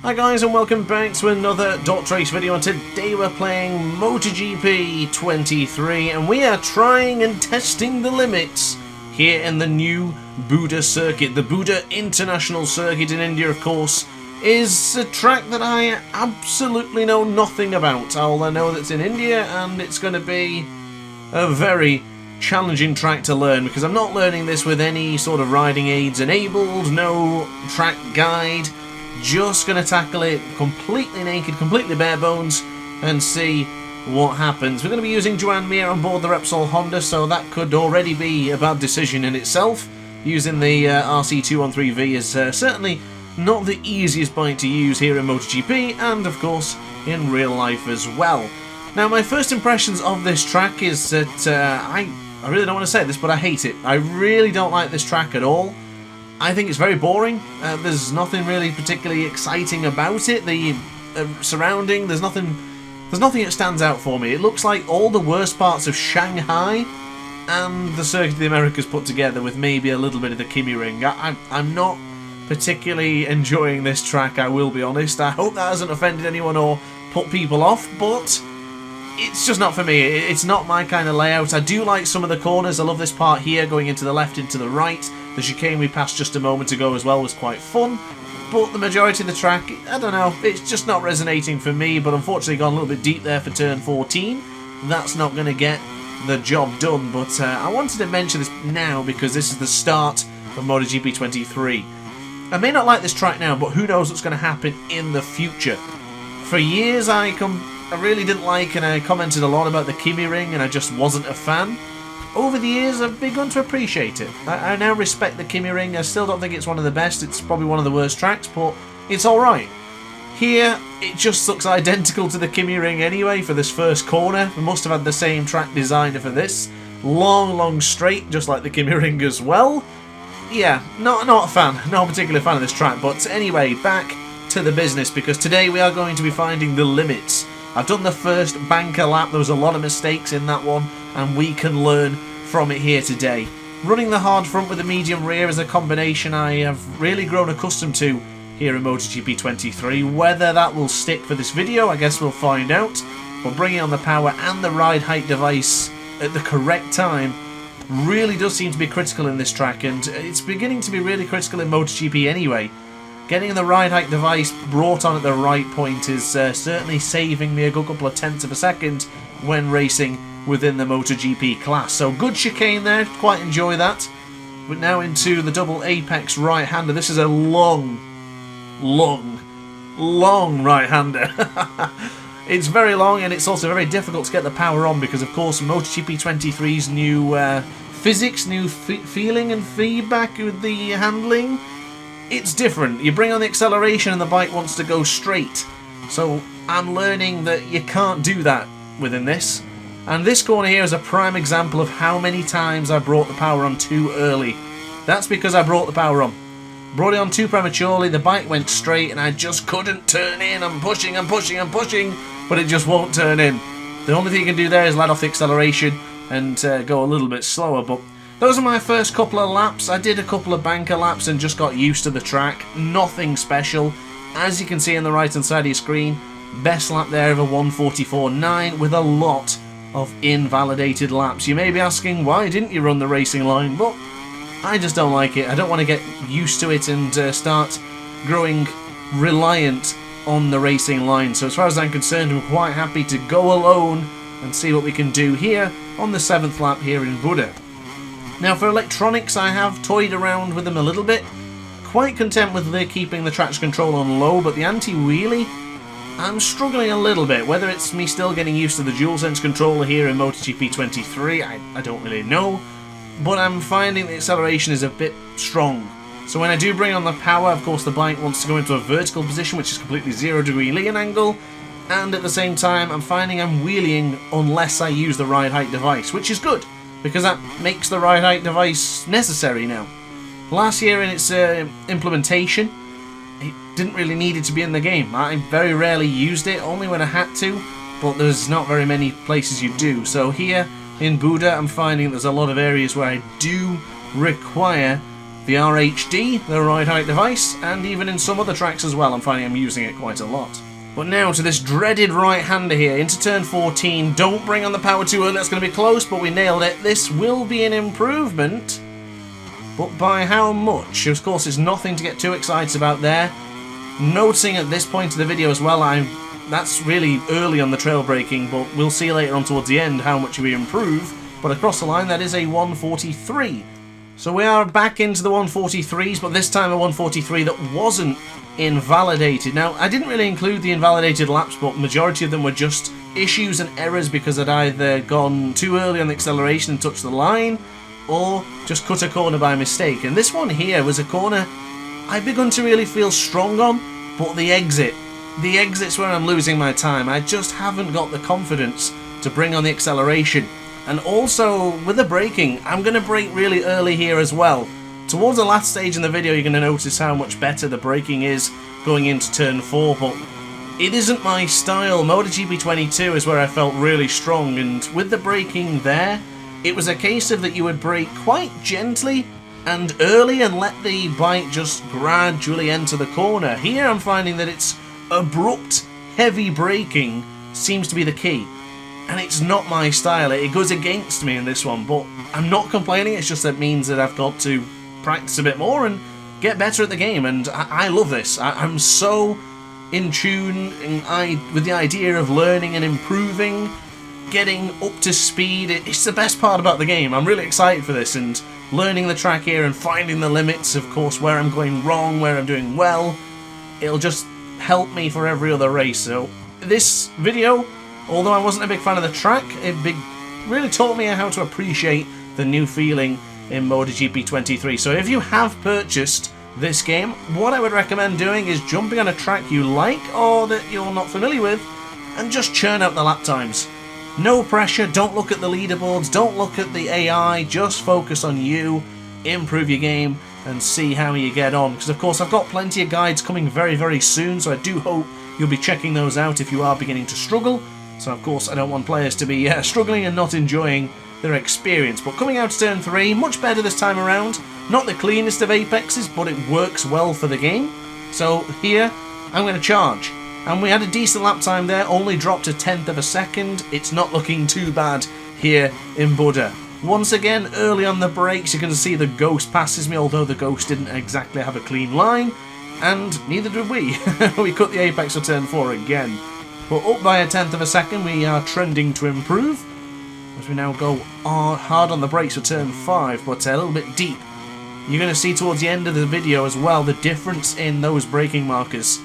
Hi guys, and welcome back to another DrAce video, and today we're playing MotoGP 23 and we are trying and testing the limits here in the new BUDDH circuit. The BUDDH International Circuit in India, of course, is a track that I absolutely know nothing about. All I know that's in India, and it's going to be a very challenging track to learn because I'm not learning this with any sort of riding aids enabled, no track guide. Just going to tackle it completely naked, completely bare bones, and see what happens. We're going to be using Joan Mir on board the Repsol Honda, so that could already be a bad decision in itself. Using the RC213V is certainly not the easiest bike to use here in MotoGP, and of course in real life as well. Now, my first impressions of this track is that I really don't want to say this, but I hate it. I really don't like this track at all. I think it's very boring. There's nothing really particularly exciting about it. The surrounding, there's nothing that stands out for me. It looks like all the worst parts of Shanghai and the Circuit of the Americas put together, with maybe a little bit of the Kimi Ring. I'm not particularly enjoying this track, I will be honest. I hope that hasn't offended anyone or put people off, but it's just not for me. It's not my kind of layout. I do like some of the corners. I love this part here, going into the left, into the right. The chicane we passed just a moment ago as well was quite fun, but the majority of the track, I don't know, it's just not resonating for me. But unfortunately gone a little bit deep there for turn 14. That's not going to get the job done, but I wanted to mention this now because this is the start of MotoGP 23. I may not like this track now, but who knows what's going to happen in the future. For years I really didn't like, and I commented a lot about the Kimi Ring, and I just wasn't a fan. Over the years, I've begun to appreciate it. I now respect the Kimi Ring. I still don't think it's one of the best. It's probably one of the worst tracks, but it's alright. Here, it just looks identical to the Kimi Ring anyway for this first corner. We must have had the same track designer for this. Long straight, just like the Kimi Ring as well. Yeah, not a fan. Not a particular fan of this track. But anyway, back to the business, because today we are going to be finding the limits. I've done the first banker lap. There was a lot of mistakes in that one, and we can learn from it here today. Running the hard front with the medium rear is a combination I have really grown accustomed to here in MotoGP 23. Whether that will stick for this video, I guess we'll find out. But bringing on the power and the ride height device at the correct time really does seem to be critical in this track, and it's beginning to be really critical in MotoGP anyway. Getting the ride height device brought on at the right point is certainly saving me a good couple of tenths of a second when racing within the MotoGP class. So good chicane there, quite enjoy that. But now into the double apex right-hander. This is a long right-hander. It's very long, and it's also very difficult to get the power on because, of course, MotoGP 23's new physics, new feeling and feedback with the handling. It's different. You bring on the acceleration and the bike wants to go straight. So I'm learning that you can't do that within this. And this corner here is a prime example of how many times I brought the power on too early. That's because I brought the power on. Brought it on too prematurely, the bike went straight and I just couldn't turn in. I'm pushing, but it just won't turn in. The only thing you can do there is let off the acceleration and go a little bit slower. But those are my first couple of laps. I did a couple of banker laps and just got used to the track. Nothing special. As you can see on the right hand side of your screen, best lap there of a 1:44.9 with a lot of invalidated laps. You may be asking, why didn't you run the racing line? But I just don't like it. I don't want to get used to it and start growing reliant on the racing line. So as far as I'm concerned, I'm quite happy to go alone and see what we can do here on the 7th lap here in BUDDH. Now, for electronics, I have toyed around with them a little bit. Quite content with keeping the traction control on low, but the anti-wheelie, I'm struggling a little bit. Whether it's me still getting used to the DualSense controller here in MotoGP 23, I don't really know. But I'm finding the acceleration is a bit strong. So when I do bring on the power, of course the bike wants to go into a vertical position, which is completely 0-degree lean angle. And at the same time, I'm finding I'm wheeling unless I use the ride height device, which is good, because that makes the ride height device necessary now. Last year in its implementation, it didn't really need it to be in the game. I very rarely used it, only when I had to, but there's not very many places you do. So here in BUDDH, I'm finding there's a lot of areas where I do require the RHD, the ride height device, and even in some other tracks as well. I'm finding I'm using it quite a lot. But now to this dreaded right-hander here, into turn 14. Don't bring on the power too early, that's going to be close, but we nailed it. This will be an improvement, but by how much? Of course, it's nothing to get too excited about there. Noticing at this point of the video as well, that's really early on the trail braking, but we'll see later on towards the end how much we improve. But across the line, that is a 143. So we are back into the 143s, but this time a 143 that wasn't invalidated. Now, I didn't really include the invalidated laps, but majority of them were just issues and errors because I'd either gone too early on the acceleration and touched the line, or just cut a corner by mistake. And this one here was a corner I've begun to really feel strong on, but the exit's where I'm losing my time. I just haven't got the confidence to bring on the acceleration. And also, with the braking, I'm going to brake really early here as well. Towards the last stage in the video, you're going to notice how much better the braking is going into turn 4, but it isn't my style. MotoGP 22 is where I felt really strong, and with the braking there, it was a case of that you would brake quite gently and early and let the bike just gradually enter the corner. Here I'm finding that it's abrupt, heavy braking seems to be the key. And it's not my style. It goes against me in this one, but I'm not complaining. It's just that means that I've got to practice a bit more and get better at the game. And I love this. I'm so in tune with the idea of learning and improving, getting up to speed. It's the best part about the game. I'm really excited for this, and learning the track here and finding the limits, of course, where I'm going wrong, where I'm doing well. It'll just help me for every other race. So this video, although I wasn't a big fan of the track, it really taught me how to appreciate the new feeling in MotoGP 23. So if you have purchased this game, what I would recommend doing is jumping on a track you like or that you're not familiar with and just churn out the lap times. No pressure, don't look at the leaderboards, don't look at the AI, just focus on you, improve your game and see how you get on. Because of course I've got plenty of guides coming very, very soon, so I do hope you'll be checking those out if you are beginning to struggle. So of course I don't want players to be struggling and not enjoying their experience. But coming out to turn 3, much better this time around. Not the cleanest of apexes, but it works well for the game. So here, I'm going to charge. And we had a decent lap time there, only dropped a 1/10 of a second. It's not looking too bad here in Buddha. Once again, early on the brakes, you can see the Ghost passes me, although the Ghost didn't exactly have a clean line. And neither did we. We cut the apex for turn 4 again. But up by a 1/10 of a second, we are trending to improve. As we now go hard on the brakes for turn 5, but a little bit deep. You're going to see towards the end of the video as well the difference in those braking markers.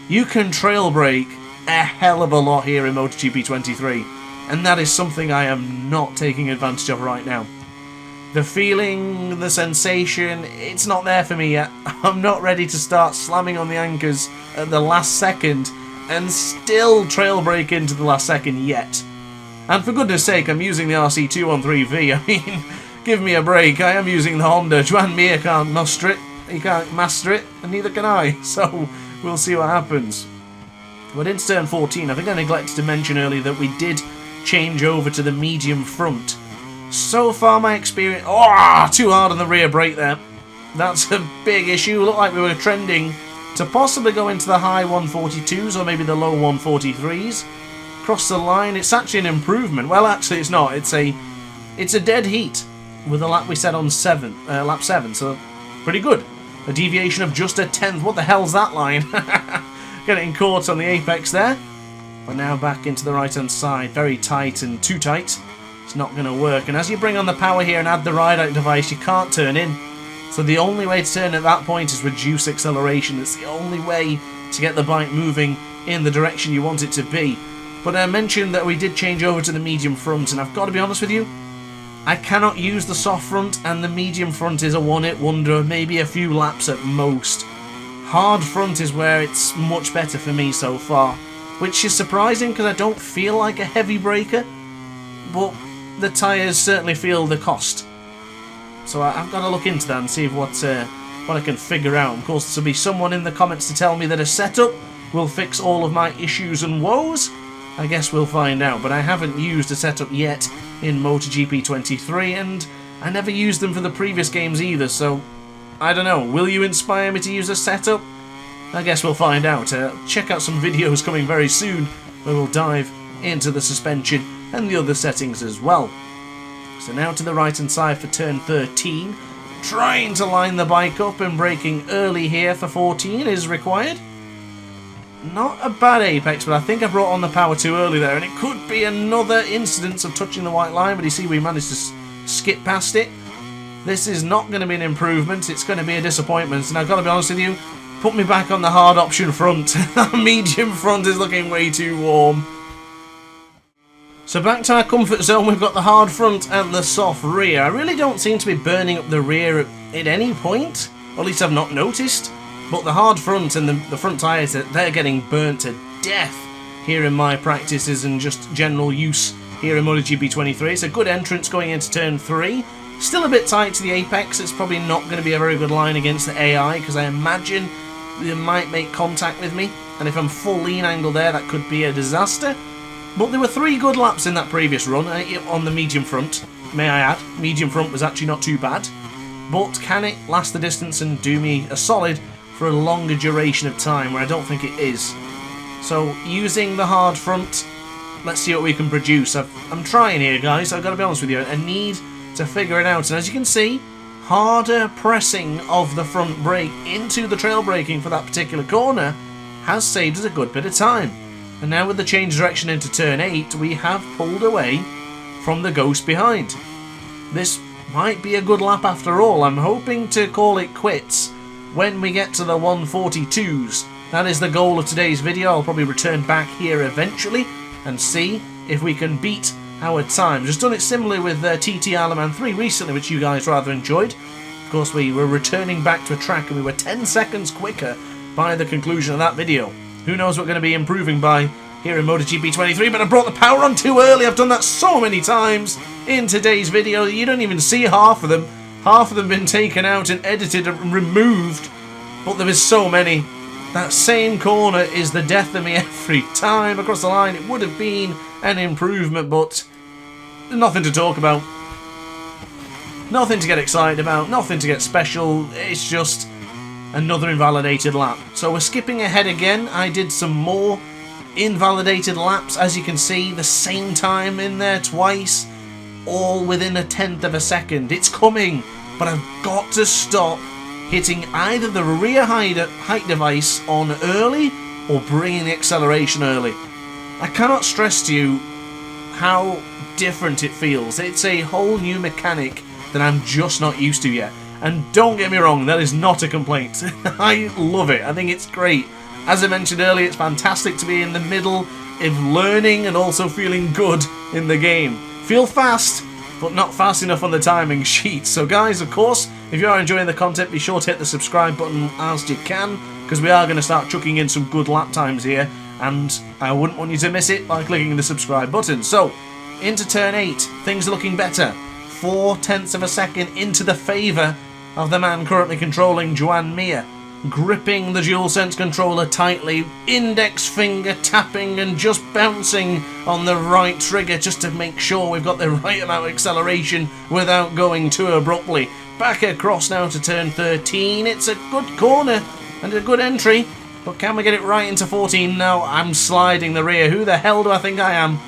You can trail brake a hell of a lot here in MotoGP 23, and that is something I am not taking advantage of right now. The feeling, the sensation, it's not there for me yet. I'm not ready to start slamming on the anchors at the last second and still trail brake into the last second yet. And for goodness sake, I'm using the RC213V. I mean, give me a break. I am using the Honda. Joan Mir can't master it. He can't master it, and neither can I. So we'll see what happens. But into turn 14, I think I neglected to mention earlier that we did change over to the medium front. So far my experience... Oh, too hard on the rear brake there. That's a big issue. Looked like we were trending to possibly go into the high 142s or maybe the low 143s. Across the line, it's actually an improvement. Well, actually it's not. It's a dead heat with a lap we set on lap 7, so pretty good. A deviation of just a 1/10. What the hell's that line? Getting caught on the apex there. But now back into the right hand side. Very tight and too tight. It's not going to work. And as you bring on the power here and add the ride out device, you can't turn in. So the only way to turn at that point is reduce acceleration. It's the only way to get the bike moving in the direction you want it to be. But I mentioned that we did change over to the medium front, and I've got to be honest with you, I cannot use the soft front, and the medium front is a one-hit wonder, maybe a few laps at most. Hard front is where it's much better for me so far, which is surprising because I don't feel like a heavy braker, but the tyres certainly feel the cost. So I've got to look into that and see what I can figure out. Of course, there'll be someone in the comments to tell me that a setup will fix all of my issues and woes. I guess we'll find out, but I haven't used a setup yet in MotoGP 23, and I never used them for the previous games either, so I don't know, will you inspire me to use a setup? I guess we'll find out. Check out some videos coming very soon where we'll dive into the suspension and the other settings as well. So now to the right hand side for turn 13. Trying to line the bike up and braking early here for 14 is required. Not a bad apex, but I think I brought on the power too early there, and it could be another incidence of touching the white line, but you see we managed to skip past it. This is not going to be an improvement, it's going to be a disappointment, and I've got to be honest with you, put me back on the hard option front. Medium front is looking way too warm. So back to our comfort zone, we've got the hard front and the soft rear. I really don't seem to be burning up the rear at any point, or at least I've not noticed. But the hard front and the front tyres, they're getting burnt to death here in my practices and just general use here in MotoGP 23. It's a good entrance going into turn 3. Still a bit tight to the apex. It's probably not going to be a very good line against the AI because I imagine they might make contact with me. And if I'm full lean angle there, that could be a disaster. But there were 3 good laps in that previous run on the medium front, may I add. Medium front was actually not too bad. But can it last the distance and do me a solid for a longer duration of time, where I don't think it is? So using the hard front, let's see what we can produce. I'm trying here, guys, I've got to be honest with you. I need to figure it out. And as you can see, harder pressing of the front brake into the trail braking for that particular corner has saved us a good bit of time. And now with the change direction into turn 8, we have pulled away from the ghost behind. This might be a good lap after all. I'm hoping to call it quits when we get to the 142s. That is the goal of today's video. I'll probably return back here eventually and see if we can beat our time. Just done it similarly with TT Isle of Man 3 recently, which you guys rather enjoyed. Of course, we were returning back to a track and we were 10 seconds quicker by the conclusion of that video. Who knows what we're going to be improving by here in MotoGP 23, but I brought the power on too early. I've done that so many times in today's video. You don't even see half of them. Half of them have been taken out and edited and removed, but there is so many. That same corner is the death of me every time across the line. It would have been an improvement, but nothing to talk about. Nothing to get excited about, nothing to get special. It's just another invalidated lap. So we're skipping ahead again. I did some more invalidated laps, as you can see, the same time in there twice, all within 1/10 of a second. It's coming, but I've got to stop hitting either the rear height device on early or bringing the acceleration early. I cannot stress to you how different it feels. It's a whole new mechanic that I'm just not used to yet. And don't get me wrong, that is not a complaint. I love it. I think it's great. As I mentioned earlier, it's fantastic to be in the middle of learning and also feeling good in the game. Feel fast, but not fast enough on the timing sheet. So guys, of course, if you are enjoying the content, be sure to hit the subscribe button as you can, because we are going to start chucking in some good lap times here, and I wouldn't want you to miss it by clicking the subscribe button. So, into turn 8, things are looking better. 0.4 of a second into the favour of the man currently controlling Joan Mir, gripping the DualSense controller tightly, index finger tapping and just bouncing on the right trigger just to make sure we've got the right amount of acceleration without going too abruptly. Back across now to turn 13. It's a good corner and a good entry, but can we get it right into 14 now? I'm sliding the rear. Who the hell do I think I am?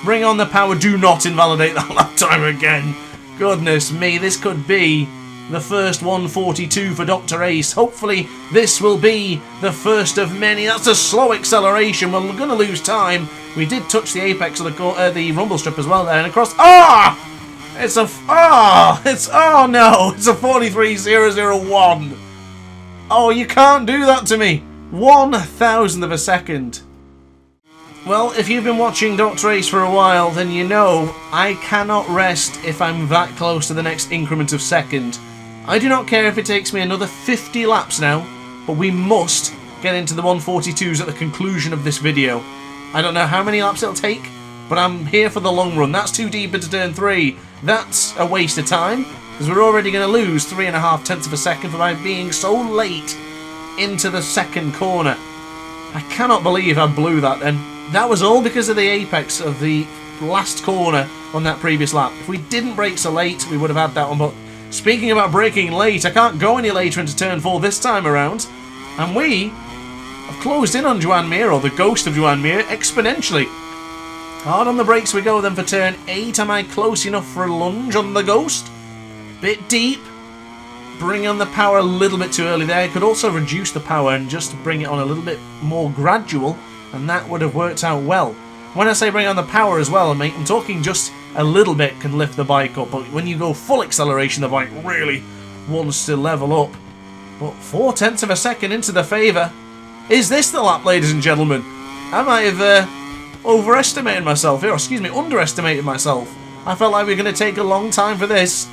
Bring on the power. Do not invalidate that lap time again. Goodness me, this could be the first 142 for DrAce. Hopefully this will be the first of many. That's a slow acceleration. We're going to lose time. We did touch the apex of the rumble strip as well there, and across. It's a 43.001. Oh, you can't do that to me. 1,000th of a second. Well, if you've been watching DrAce for a while, then you know I cannot rest if I'm that close to the next increment of second. I do not care if it takes me another 50 laps now, but we must get into the 142s at the conclusion of this video. I don't know how many laps it'll take, but I'm here for the long run. That's too deep into turn 3. That's a waste of time, because we're already going to lose 3.5 of a second by being so late into the second corner. I cannot believe I blew that then. That was all because of the apex of the last corner on that previous lap. If we didn't brake so late, we would have had that one, but Speaking about braking late, I can't go any later into turn 4 this time around. And we have closed in on Joan Mir, or the ghost of Joan Mir, exponentially. Hard on the brakes we go then for turn 8. Am I close enough for a lunge on the ghost? Bit deep. Bring on the power a little bit too early there. I could also reduce the power and just bring it on a little bit more gradual, and that would have worked out well. When I say bring on the power as well, I'm talking just a little bit can lift the bike up, but when you go full acceleration, the bike really wants to level up. But 0.4 of a second into the favour. Is this the lap, ladies and gentlemen? I might have overestimated myself here, or excuse me, underestimated myself. I felt like we were going to take a long time for this.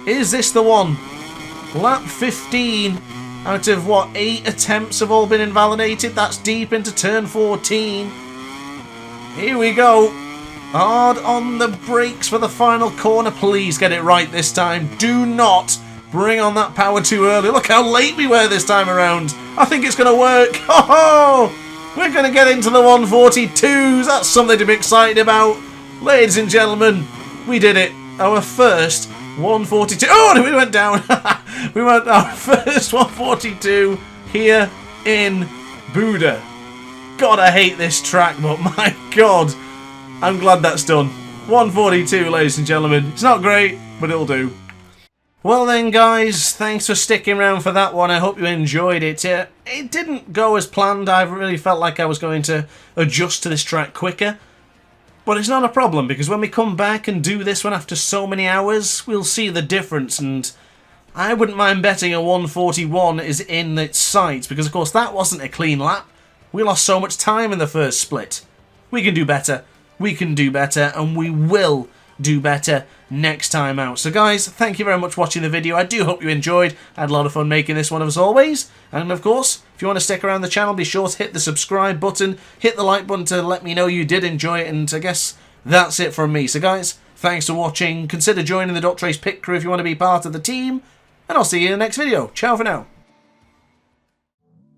Is this the one? Lap 15 out of what, 8 attempts have all been invalidated. That's deep into turn 14. Here we go. Hard on the brakes for the final corner. Please get it right this time. Do not bring on that power too early. Look how late we were this time around. I think it's going to work. Oh, we're going to get into the 142s. That's something to be excited about. Ladies and gentlemen, we did it. Our first 142. Oh, we went down. We went our first 142 here in Buda. God, I hate this track, but my God, I'm glad that's done. 142, ladies and gentlemen. It's not great, but it'll do. Well then, guys, thanks for sticking around for that one. I hope you enjoyed it. It didn't go as planned. I really felt like I was going to adjust to this track quicker. But it's not a problem, because when we come back and do this one after so many hours, we'll see the difference, and I wouldn't mind betting a 141 is in its sights, because of course that wasn't a clean lap. We lost so much time in the first split. We can do better. We can do better, and we will do better next time out. So guys, thank you very much for watching the video. I do hope you enjoyed. I had a lot of fun making this one as always. And of course, if you want to stick around the channel, be sure to hit the subscribe button, hit the like button to let me know you did enjoy it, and I guess that's it from me. So guys, thanks for watching. Consider joining the DrAce pit crew if you want to be part of the team, and I'll see you in the next video. Ciao for now.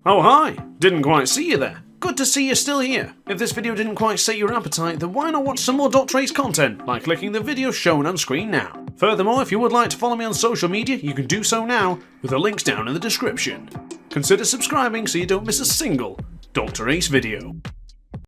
Oh hi, didn't quite see you there. Good to see you're still here. If this video didn't quite sate your appetite, then why not watch some more DrAce content by clicking the video shown on screen now. Furthermore, if you would like to follow me on social media, you can do so now with the links down in the description. Consider subscribing so you don't miss a single DrAce video.